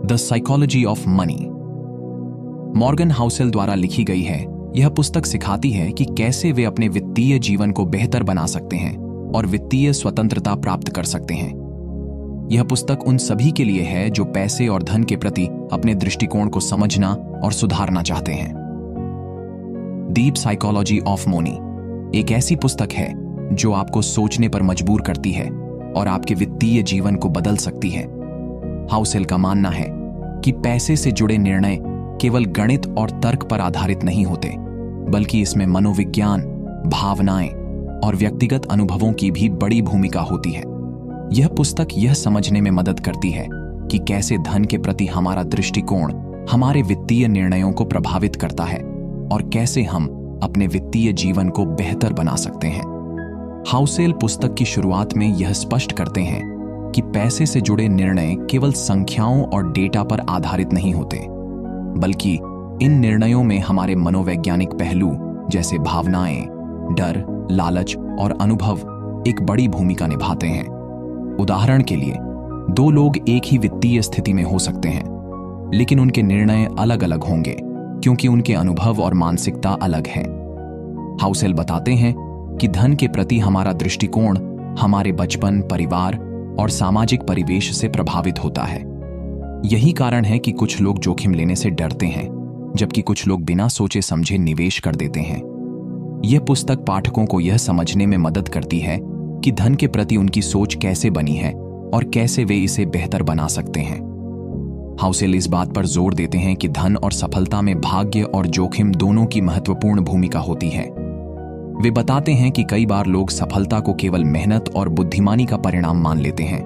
The psychology of money. Morgan Housel द्वारा लिखी गई है। यह पुस्तक सिखाती है कि कैसे वे अपने वित्तीय जीवन को बेहतर बना सकते हैं और वित्तीय स्वतंत्रता प्राप्त कर सकते हैं। यह पुस्तक उन सभी के लिए है जो पैसे और धन के प्रति अपने दृष्टिकोण को समझना और सुधारना चाहते हैं। डीप साइकोलॉजी ऑफ मनी एक ऐसी पुस्तक है जो आपको सोचने पर मजबूर करती है और आपके वित्तीय जीवन को बदल सकती है। हाउसेल का मानना है कि पैसे से जुड़े निर्णय केवल गणित और तर्क पर आधारित नहीं होते, बल्कि इसमें मनोविज्ञान, भावनाएं और व्यक्तिगत अनुभवों की भी बड़ी भूमिका होती है। यह पुस्तक यह समझने में मदद करती है कि कैसे धन के प्रति हमारा दृष्टिकोण हमारे वित्तीय निर्णयों को प्रभावित करता है और कैसे हम अपने वित्तीय जीवन को बेहतर बना सकते हैं। हाउसेल पुस्तक की शुरुआत में यह स्पष्ट करते हैं कि पैसे से जुड़े निर्णय केवल संख्याओं और डेटा पर आधारित नहीं होते, बल्कि इन निर्णयों में हमारे मनोवैज्ञानिक पहलू जैसे भावनाएं, डर, लालच और अनुभव एक बड़ी भूमिका निभाते हैं। उदाहरण के लिए, दो लोग एक ही वित्तीय स्थिति में हो सकते हैं, लेकिन उनके निर्णय अलग अलग होंगे क्योंकि उनके अनुभव और मानसिकता अलग है। हाउसेल बताते हैं कि धन के प्रति हमारा दृष्टिकोण हमारे बचपन, परिवार और सामाजिक परिवेश से प्रभावित होता है। यही कारण है कि कुछ लोग जोखिम लेने से डरते हैं, जबकि कुछ लोग बिना सोचे समझे निवेश कर देते हैं। यह पुस्तक पाठकों को यह समझने में मदद करती है कि धन के प्रति उनकी सोच कैसे बनी है और कैसे वे इसे बेहतर बना सकते हैं। हाउसेल इस बात पर जोर देते हैं कि धन और सफलता में भाग्य और जोखिम दोनों की महत्वपूर्ण भूमिका होती है। वे बताते हैं कि कई बार लोग सफलता को केवल मेहनत और बुद्धिमानी का परिणाम मान लेते हैं,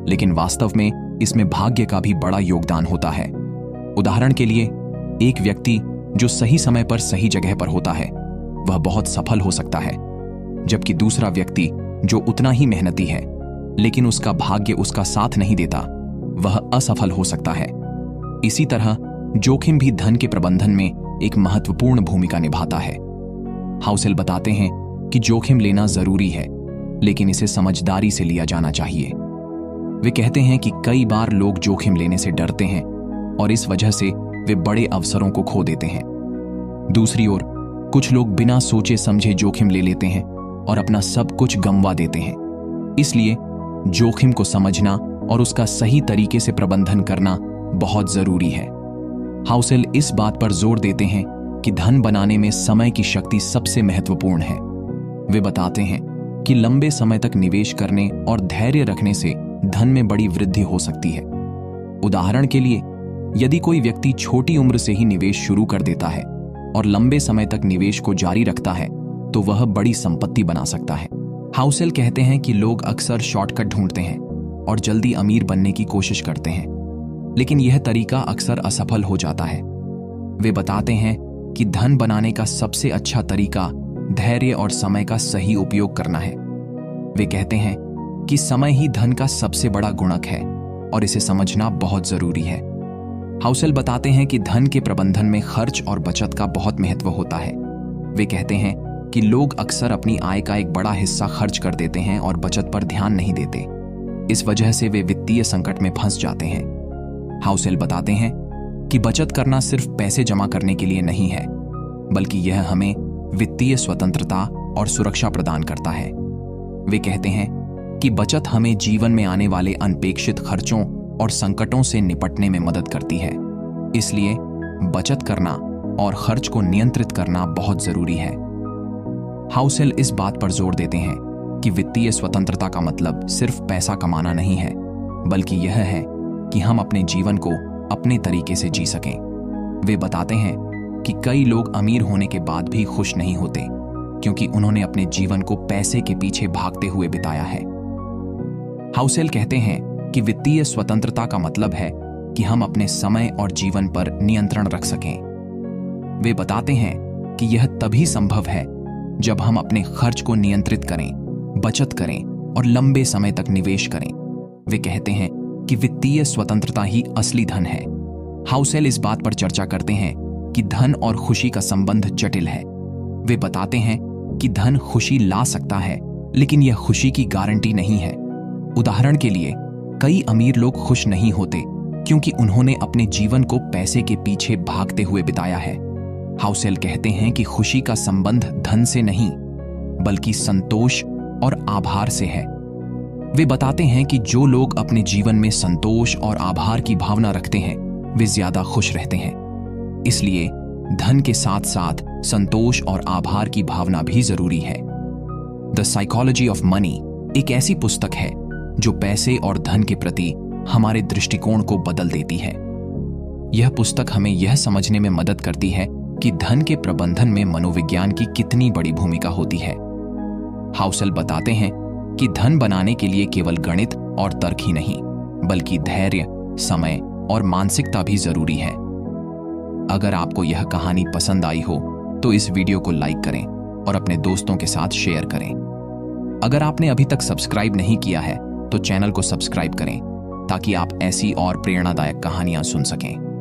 लेकिन वास्तव में इसमें भाग्य का भी बड़ा योगदान होता है। उदाहरण के लिए, एक व्यक्ति जो सही समय पर सही जगह पर होता है वह बहुत सफल हो सकता है, जबकि दूसरा व्यक्ति जो उतना ही मेहनती है लेकिन उसका भाग्य उसका साथ नहीं देता, वह असफल हो सकता है। इसी तरह जोखिम भी धन के प्रबंधन में एक महत्वपूर्ण भूमिका निभाता है। हाउसेल बताते हैं कि जोखिम लेना जरूरी है, लेकिन इसे समझदारी से लिया जाना चाहिए। वे कहते हैं कि कई बार लोग जोखिम लेने से डरते हैं और इस वजह से वे बड़े अवसरों को खो देते हैं। दूसरी ओर, कुछ लोग बिना सोचे समझे जोखिम ले लेते हैं और अपना सब कुछ गंवा देते हैं। इसलिए जोखिम को समझना और उसका सही तरीके से प्रबंधन करना बहुत जरूरी है। हाउसेल इस बात पर जोर देते हैं कि धन बनाने में समय की शक्ति सबसे महत्वपूर्ण है। वे बताते हैं कि लंबे समय तक निवेश करने और धैर्य रखने से धन में बड़ी वृद्धि हो सकती है। उदाहरण के लिए, यदि कोई व्यक्ति छोटी उम्र से ही निवेश शुरू कर देता है और लंबे समय तक निवेश को जारी रखता है, तो वह बड़ी संपत्ति बना सकता है। हाउसेल कहते हैं कि लोग अक्सर शॉर्टकट ढूंढते हैं और जल्दी अमीर बनने की कोशिश करते हैं, लेकिन यह तरीका अक्सर असफल हो जाता है। वे बताते हैं कि धन बनाने का सबसे अच्छा तरीका धैर्य और समय का सही उपयोग करना है। वे कहते हैं कि समय ही धन का सबसे बड़ा गुणक है और इसे समझना बहुत जरूरी है। हाउसेल बताते हैं कि धन के प्रबंधन में खर्च और बचत का बहुत महत्व होता है। वे कहते हैं कि लोग अक्सर अपनी आय का एक बड़ा हिस्सा खर्च कर देते हैं और बचत पर ध्यान नहीं देते। इस वजह से वे वित्तीय संकट में फंस जाते हैं। हाउसेल बताते हैं कि बचत करना सिर्फ पैसे जमा करने के लिए नहीं है, बल्कि यह हमें वित्तीय स्वतंत्रता और सुरक्षा प्रदान करता है। वे कहते हैं कि बचत हमें जीवन में आने वाले अनपेक्षित खर्चों और संकटों से निपटने में मदद करती है। इसलिए बचत करना और खर्च को नियंत्रित करना बहुत जरूरी है। हाउसेल इस बात पर जोर देते हैं कि वित्तीय स्वतंत्रता का मतलब सिर्फ पैसा कमाना नहीं है, बल्कि यह है कि हम अपने जीवन को अपने तरीके से जी सकें। वे बताते हैं कि कई लोग अमीर होने के बाद भी खुश नहीं होते, क्योंकि उन्होंने अपने जीवन को पैसे के पीछे भागते हुए बिताया है। हाउसेल कहते हैं कि वित्तीय स्वतंत्रता का मतलब है कि हम अपने समय और जीवन पर नियंत्रण रख सकें। वे बताते हैं कि यह तभी संभव है जब हम अपने खर्च को नियंत्रित करें, बचत करें और लंबे समय तक निवेश करें। वे कहते हैं कि वित्तीय स्वतंत्रता ही असली धन है। हाउसेल इस बात पर चर्चा करते हैं कि धन और खुशी का संबंध जटिल है। वे बताते हैं कि धन खुशी ला सकता है, लेकिन यह खुशी की गारंटी नहीं है। उदाहरण के लिए, कई अमीर लोग खुश नहीं होते क्योंकि उन्होंने अपने जीवन को पैसे के पीछे भागते हुए बिताया है। हाउसेल कहते हैं कि खुशी का संबंध धन से नहीं, बल्कि संतोष और आभार से है। वे बताते हैं कि जो लोग अपने जीवन में संतोष और आभार की भावना रखते हैं, वे ज्यादा खुश रहते हैं। इसलिए धन के साथ साथ संतोष और आभार की भावना भी जरूरी है। द साइकोलॉजी ऑफ मनी एक ऐसी पुस्तक है जो पैसे और धन के प्रति हमारे दृष्टिकोण को बदल देती है। यह पुस्तक हमें यह समझने में मदद करती है कि धन के प्रबंधन में मनोविज्ञान की कितनी बड़ी भूमिका होती है। हाउसेल बताते हैं कि धन बनाने के लिए केवल गणित और तर्क ही नहीं, बल्कि धैर्य, समय और मानसिकता भी जरूरी है। अगर आपको यह कहानी पसंद आई हो तो इस वीडियो को लाइक करें और अपने दोस्तों के साथ शेयर करें। अगर आपने अभी तक सब्सक्राइब नहीं किया है तो चैनल को सब्सक्राइब करें ताकि आप ऐसी और प्रेरणादायक कहानियां सुन सकें।